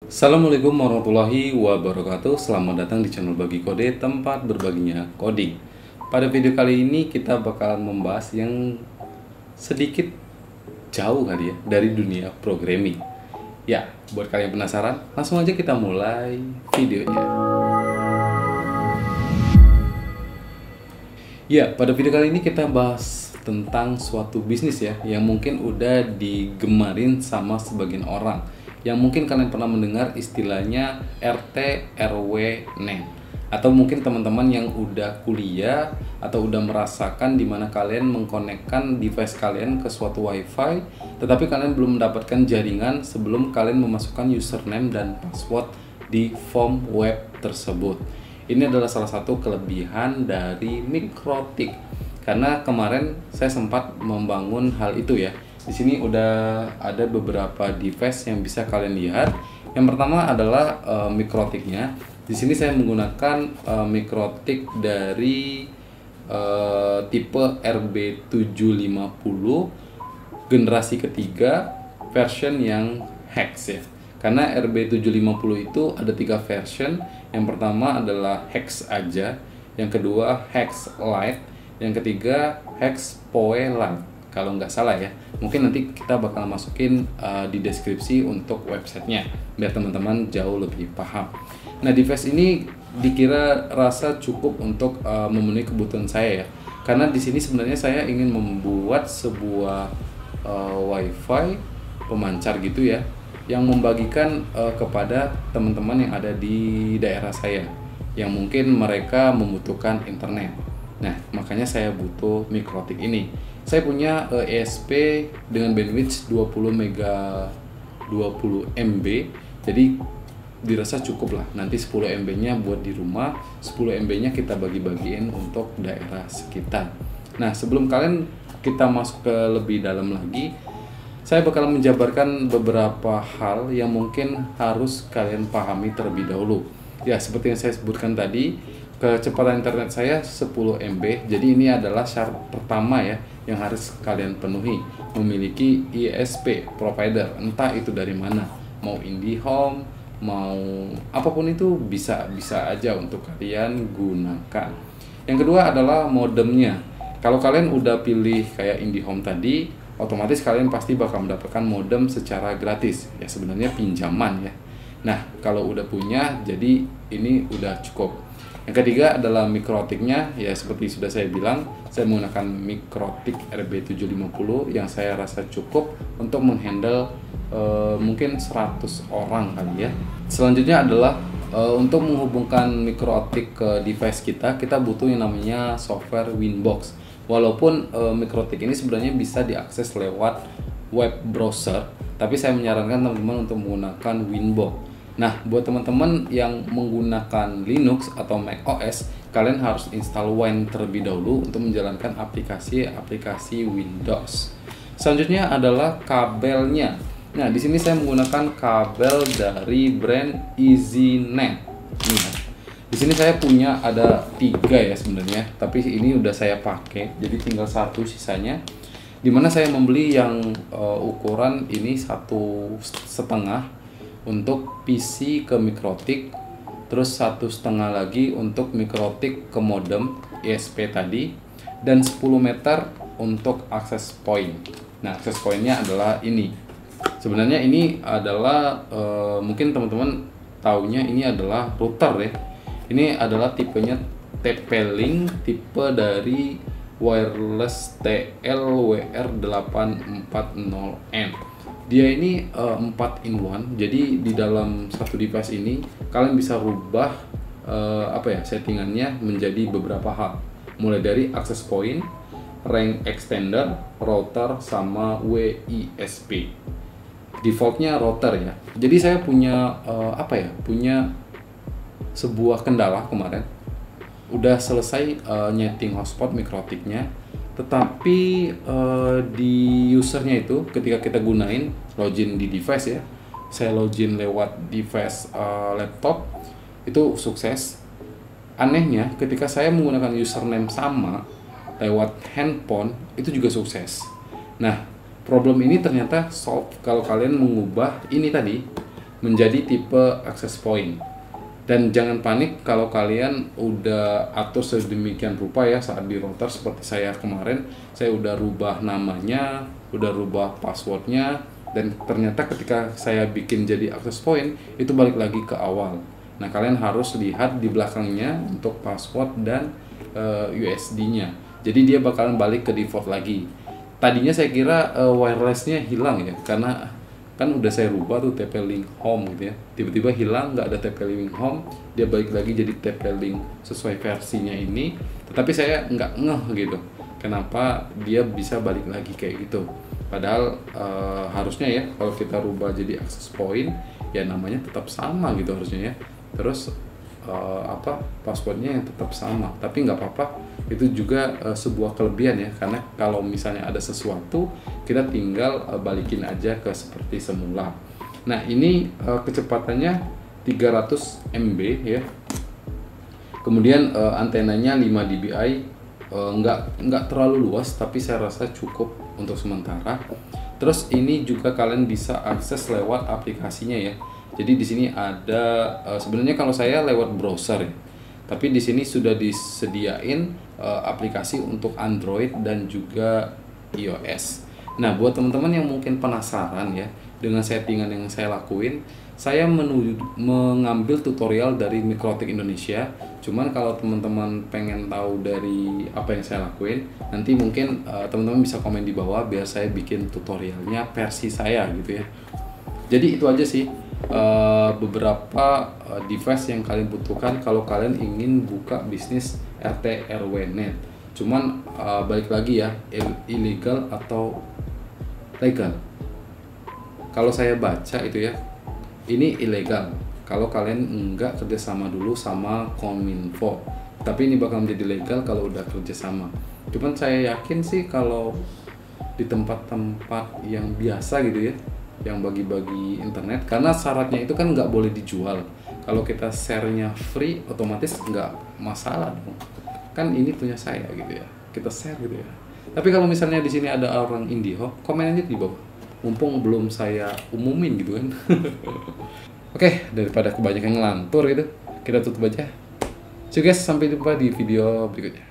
Assalamualaikum warahmatullahi wabarakatuh. Selamat datang di channel Bagi Kode, tempat berbaginya coding. Pada video kali ini kita bakal membahas yang sedikit jauh kali ya dari dunia programming. Ya, buat kalian penasaran, langsung aja kita mulai videonya. Ya, pada video kali ini kita bahas tentang suatu bisnis ya yang mungkin udah digemarin sama sebagian orang, yang mungkin kalian pernah mendengar istilahnya RT RW NEN, atau mungkin teman-teman yang udah kuliah atau udah merasakan dimana kalian mengkonekkan device kalian ke suatu wifi, tetapi kalian belum mendapatkan jaringan sebelum kalian memasukkan username dan password di form web tersebut. Ini adalah salah satu kelebihan dari Mikrotik, karena kemarin saya sempat membangun hal itu ya. Di sini udah ada beberapa device yang bisa kalian lihat. Yang pertama adalah Mikrotiknya. Di sini saya menggunakan Mikrotik dari tipe RB750 generasi ketiga, version yang hex ya. Karena RB750 itu ada 3 version. Yang pertama adalah hex aja, yang kedua hex lite, yang ketiga hex poe lite kalau nggak salah ya. Mungkin nanti kita bakal masukin di deskripsi untuk websitenya biar teman-teman jauh lebih paham. Nah, device ini dikira rasa cukup untuk memenuhi kebutuhan saya ya, karena di sini sebenarnya saya ingin membuat sebuah wifi pemancar gitu ya, yang membagikan kepada teman-teman yang ada di daerah saya yang mungkin mereka membutuhkan internet. Nah, makanya saya butuh Mikrotik ini. Saya punya ESP dengan bandwidth 20 MB, jadi dirasa cukup lah. Nanti 10 MB nya buat di rumah, 10 MB nya kita bagi-bagiin untuk daerah sekitar. Nah, sebelum kita masuk ke lebih dalam lagi, saya bakal menjabarkan beberapa hal yang mungkin harus kalian pahami terlebih dahulu. Ya, seperti yang saya sebutkan tadi, kecepatan internet saya 10 MB. Jadi ini adalah syarat pertama ya yang harus kalian penuhi. Memiliki ISP provider, entah itu dari mana. Mau IndiHome, mau apapun itu bisa aja untuk kalian gunakan. Yang kedua adalah modemnya. Kalau kalian udah pilih kayak IndiHome tadi, otomatis kalian pasti bakal mendapatkan modem secara gratis ya, sebenarnya pinjaman ya. Nah, kalau udah punya, jadi ini udah cukup. Yang ketiga adalah Mikrotiknya ya, seperti sudah saya bilang, saya menggunakan Mikrotik RB750 yang saya rasa cukup untuk menghandle mungkin 100 orang kali ya. Selanjutnya adalah untuk menghubungkan Mikrotik ke device kita butuh yang namanya software Winbox. Walaupun Mikrotik ini sebenarnya bisa diakses lewat web browser, tapi saya menyarankan teman-teman untuk menggunakan Winbox. Nah, buat teman-teman yang menggunakan Linux atau Mac OS, kalian harus install Wine terlebih dahulu untuk menjalankan aplikasi Windows. Selanjutnya adalah kabelnya. Nah, di sini saya menggunakan kabel dari brand EasyNet. Di sini saya punya ada 3 ya sebenarnya, tapi ini udah saya pakai, jadi tinggal 1 sisanya. Dimana saya membeli yang ukuran ini 1,5 untuk PC ke Mikrotik, terus 1,5 lagi untuk Mikrotik ke modem ISP tadi, dan 10 meter untuk access point. Nah, access pointnya adalah ini. Sebenarnya ini adalah mungkin teman-teman taunya ini adalah router ya. Ini adalah tipenya TP-Link, tipe dari wireless TLWR840N. Dia ini 4-in-1, jadi di dalam satu device ini kalian bisa rubah settingannya menjadi beberapa hal, mulai dari access point, range extender, router, sama WISP. Defaultnya router ya. Jadi saya punya punya sebuah kendala kemarin. Udah selesai nyeting hotspot Mikrotiknya, tetapi di usernya itu ketika kita gunain login di device ya, saya login lewat device laptop itu sukses. Anehnya ketika saya menggunakan username sama lewat handphone itu juga sukses. Nah, problem ini ternyata solve kalau kalian mengubah ini tadi, menjadi tipe access point. Dan jangan panik kalau kalian udah atur sedemikian rupa ya saat di router, seperti saya kemarin, saya udah rubah namanya, udah rubah passwordnya, dan ternyata ketika saya bikin jadi access point itu balik lagi ke awal. Nah, kalian harus lihat di belakangnya untuk password dan USD-nya. Jadi dia bakalan balik ke default lagi. Tadinya saya kira wireless-nya hilang ya, karena kan udah saya rubah tuh TP-Link Home gitu ya, tiba-tiba hilang, nggak ada TP-Link Home, dia balik lagi jadi TP-Link sesuai versinya ini. Tetapi saya nggak ngeh gitu, kenapa dia bisa balik lagi kayak gitu, padahal harusnya ya kalau kita rubah jadi access point ya namanya tetap sama gitu harusnya ya, terus passwordnya yang tetap sama. Tapi nggak apa-apa, itu juga sebuah kelebihan ya, karena kalau misalnya ada sesuatu kita tinggal balikin aja ke seperti semula. Nah, ini kecepatannya 300 MB ya, kemudian antenanya 5 dBi, nggak terlalu luas tapi saya rasa cukup untuk sementara. Terus ini juga kalian bisa akses lewat aplikasinya ya. Jadi di sini ada sebenarnya kalau saya lewat browser ya, tapi di sini sudah disediain aplikasi untuk Android dan juga iOS. Nah, buat teman-teman yang mungkin penasaran ya dengan settingan yang saya lakuin, saya mengambil tutorial dari Mikrotik Indonesia. Cuman kalau teman-teman pengen tahu dari apa yang saya lakuin, nanti mungkin teman-teman bisa komen di bawah biar saya bikin tutorialnya versi saya gitu ya. Jadi itu aja sih beberapa device yang kalian butuhkan kalau kalian ingin buka bisnis RT RW net. Cuman balik lagi ya, ilegal atau legal. Kalau saya baca itu ya, ini ilegal kalau kalian enggak kerjasama dulu sama Kominfo. Tapi ini bakal menjadi legal kalau udah kerjasama. Cuman saya yakin sih kalau di tempat-tempat yang biasa gitu ya, yang bagi-bagi internet, karena syaratnya itu kan nggak boleh dijual. Kalau kita share-nya free, otomatis nggak masalah dong. Kan ini punya saya gitu ya, kita share gitu ya. Tapi kalau misalnya di sini ada orang IndiHome, komen aja di bawah. Mumpung belum saya umumin gitu kan. Oke, daripada kebanyakan ngelantur gitu, kita tutup aja. So guys, sampai jumpa di video berikutnya.